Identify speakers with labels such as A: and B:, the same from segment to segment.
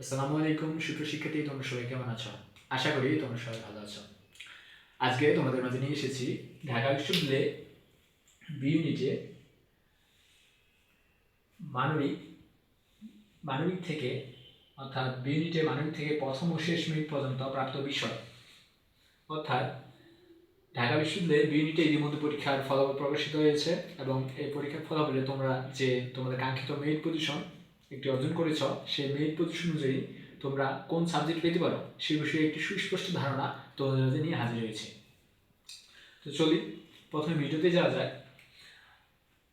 A: আসসালামু আলাইকুম সুপ্রিয় শিক্ষার্থী, তোমরা সবাই কেমন আছো? আশা করি তোমরা সবাই ভালো আছো। আজকে তোমাদের মাঝে নিয়ে এসেছি ঢাকা বিশ্ববিদ্যালয়ে বি ইউনিটে মানবিক মানবিক থেকে অর্থাৎ বি ইউনিটে মানবিক থেকে প্রথম ও শেষ মিনিট পর্যন্ত প্রাপ্ত বিষয় অর্থাৎ ঢাকা বিশ্ববিদ্যালয়ে বি ইউনিটে ইতিমধ্যে পরীক্ষার ফলাফল প্রকাশিত হয়েছে এবং এই পরীক্ষার ফলাফলে তোমরা যে তোমাদের কাঙ্ক্ষিত মেরিট পজিশন একটি অর্জন করেছ, সেই মেরিট পজিশন অনুযায়ী তোমরা কোন সাবজেক্ট পেতে পারো সে বিষয়ে একটি সুস্পষ্ট ধারণা তোমাদের মাঝে নিয়ে হাজির হয়েছে। তো চলি প্রথমে ভিডিওতে যাওয়া যায়।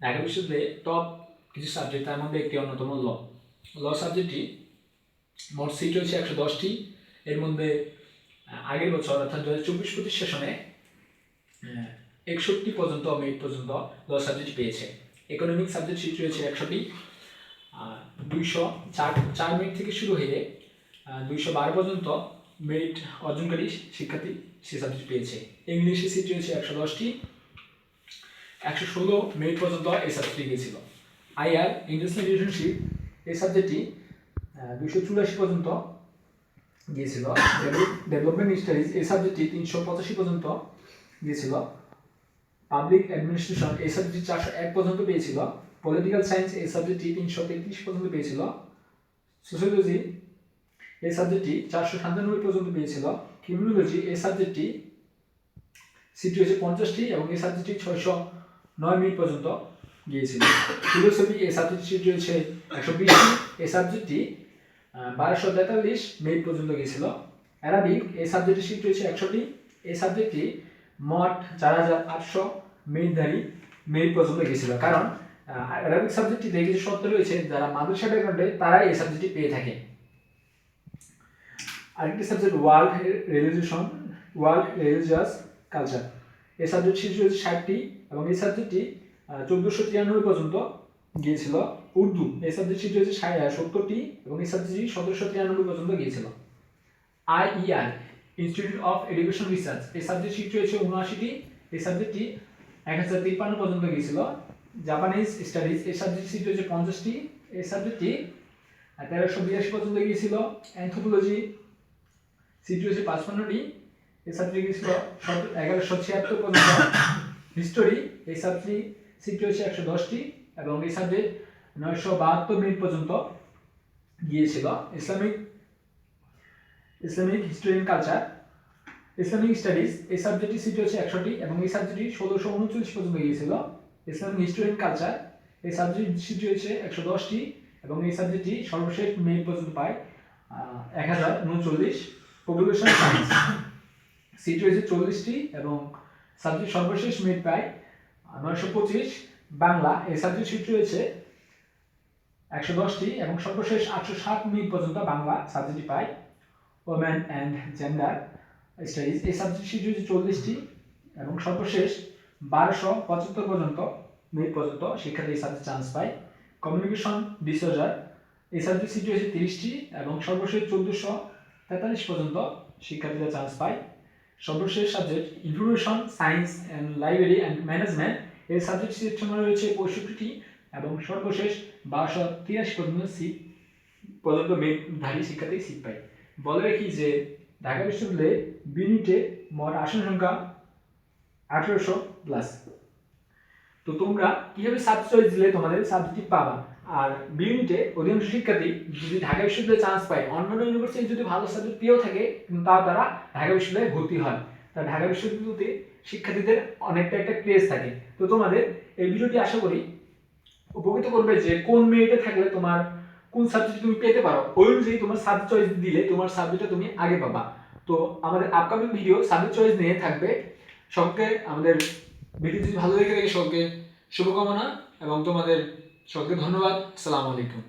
A: ঢাকা বিশ্ববিদ্যালয়ে টপ কিছু সাবজেক্ট, তার মধ্যে একটি অন্যতম ল সাবজেক্টটি মোট সিট রয়েছে 110টি। এর মধ্যে আগের বছর অর্থাৎ 2024-25 সেশনে 61 পর্যন্ত মেরিট পর্যন্ত ল সাবজেক্ট পেয়েছে। ইকোনমিক সাবজেক্ট সিট রয়েছে 100টি। 204 মিনিট থেকে শুরু হয়ে 212 পর্যন্ত মেরিট অর্জনকারী শিক্ষার্থী সে সাবজেক্ট পেয়েছে। ইংলিশে সিট রয়েছে 110টি। 116 মিনিট পর্যন্ত এই সাবজেক্টটি গিয়েছিল। আইআর ইন্টারন্যাশনাল রিলেশনশিপ এই সাবজেক্টটি 284 পর্যন্ত গিয়েছিল। ডেভেলপমেন্ট স্টাডিজ এই সাবজেক্টটি 385 পর্যন্ত গিয়েছিল। পাবলিক অ্যাডমিনিস্ট্রেশন এই সাবজেক্টটি 401 পর্যন্ত পেয়েছিল। পলিটিক্যাল সায়েন্স এই সাবজেক্টটি 333 পর্যন্ত পেয়েছিল। সোশিওলজি এই সাবজেক্টটি 497 পর্যন্ত পেয়েছিল। ক্রিমিনোলজি এই সাবজেক্টটি সিট রয়েছে 50টি এবং এই সাবজেক্টটি 609 মিনিট পর্যন্ত গিয়েছিল। ফিলোসফি এই সাবজেক্টটি সিট রয়েছে 120টি। এই সাবজেক্টটি 1243 মিনিট পর্যন্ত গিয়েছিল। অ্যারাবিক এই সাবজেক্টটি সিট রয়েছে 100টি। এই সাবজেক্টটি মোট 4800 মিনিট পর্যন্ত গিয়েছিল। কারণ অ্যারাবিক সাবজেক্টটিতে কিছু শর্ত রয়েছে, যারা মাদ্রাসা ব্যাকগ্রাউন্ডে তারাই এই সাবজেক্টটি পেয়ে থাকে। আরেকটি সাবজেক্ট ওয়ার্ল্ড রিলিজিয়াস কালচার এই সাবজেক্ট সিট রয়েছে 60টি এবং এই সাবজেক্টটি 1493 পর্যন্ত গিয়েছিল। উর্দু এই সাবজেক্ট সিট রয়েছে 70টি এবং এই সাবজেক্টটি 1793 পর্যন্ত গিয়েছিল। IER institute of education research এই সাবজেক্ট সিট রয়েছে 79টি। এই সাবজেক্টটি 1053 পর্যন্ত গিয়েছিল। জাপানিজ স্টাডিজ এই সাবজেক্ট সিট রয়েছে 50টি। এই সাবজেক্টটি 1382 পর্যন্ত গিয়েছিল। অ্যানথ্রোপোলজি সিট রয়েছে 55টি। এই সাবজেক্ট গিয়েছিল 1176 পর্যন্ত। হিস্টোরি এই সাবজেক্ট সিট রয়েছে 110টি এবং এই সাবজেক্ট 972 মিনিট পর্যন্ত গিয়েছিল। Islamic history and culture Islamic studies এই সাবজেক্টটি সিট রয়েছে 100টি এবং এই সাবজেক্টটি 1639 পর্যন্ত গিয়েছিল। ইসলামিক হিস্ট্রি এন্ড কালচার এই সাবজেক্ট সিট রয়েছে 110টি এবং এই সাবজেক্টটি সর্বশেষ মেরিট পর্যন্ত পায় 1039। পপুলেশন সায়েন্স সিট রয়েছে 40টি এবং সাবজেক্ট সর্বশেষ মেরিট পায় 925। বাংলা এই সাবজেক্ট সিট রয়েছে 110টি এবং সর্বশেষ 807 মিনিট পর্যন্ত বাংলা সাবজেক্টটি পায়। ওমেন অ্যান্ড জেন্ডার স্টাডিজ এই সাবজেক্ট সিট রয়েছে 40টি এবং সর্বশেষ 1275 পর্যন্ত মিনিট পর্যন্ত শিক্ষার্থী এই সাবজেক্ট চান্স পায়। কমিউনিকেশন ডিসঅর্ডার এই সাবজেক্ট সিট রয়েছে 30টি এবং সর্বশেষ 1443 পর্যন্ত শিক্ষার্থীরা চান্স পায়। সর্বশেষ subject information science and library and management এই সাবজেক্ট সিট সংখ্যা রয়েছে 65টি এবং সর্বশেষ 1283 পর্যন্ত মেরিটধারী শিক্ষার্থী সিট পায়। বলে রাখি যে ঢাকা বিশ্ববিদ্যালয়ে বি ইউনিটে মোট আসন সংখ্যা 1800+। তো তোমরা কিভাবে সাবজেক্ট চয়েস দিলে তোমাদের সাবজেক্টটি পাবা। আর বি ইউনিটে অধিকাংশ শিক্ষার্থী যদি ঢাকা বিশ্ববিদ্যালয়ে চান্স পায়, অন্যান্য ইউনিভার্সিটি যদি ভালো সাবজেক্ট পেয়েও থাকে কিন্তু তাও তারা ঢাকা বিশ্ববিদ্যালয়ে ভর্তি হয়। তা ঢাকা বিশ্ববিদ্যালয়তে শিক্ষার্থীদের অনেকটা একটা ক্রেজ থাকে। তো তোমাদের এই ভিডিওটি আশা করি উপকৃত করবে যে কোন মেরিটে থাকলে তোমার কোন সাবজেক্ট তুমি পেতে পারো, ওই অনুযায়ী তোমার সাবজেক্ট চয়েস দিলে তোমার সাবজেক্টটা তুমি আগে পাবা। তো আমাদের আপকামিং ভিডিও সাবজেক্ট চয়েস নিয়ে থাকবে। সকলকে আমাদের ভিডিও যদি ভালো লেগে থাকে সকলকে শুভকামনা এবং তোমাদের সকলকে ধন্যবাদ। আসসালামু আলাইকুম।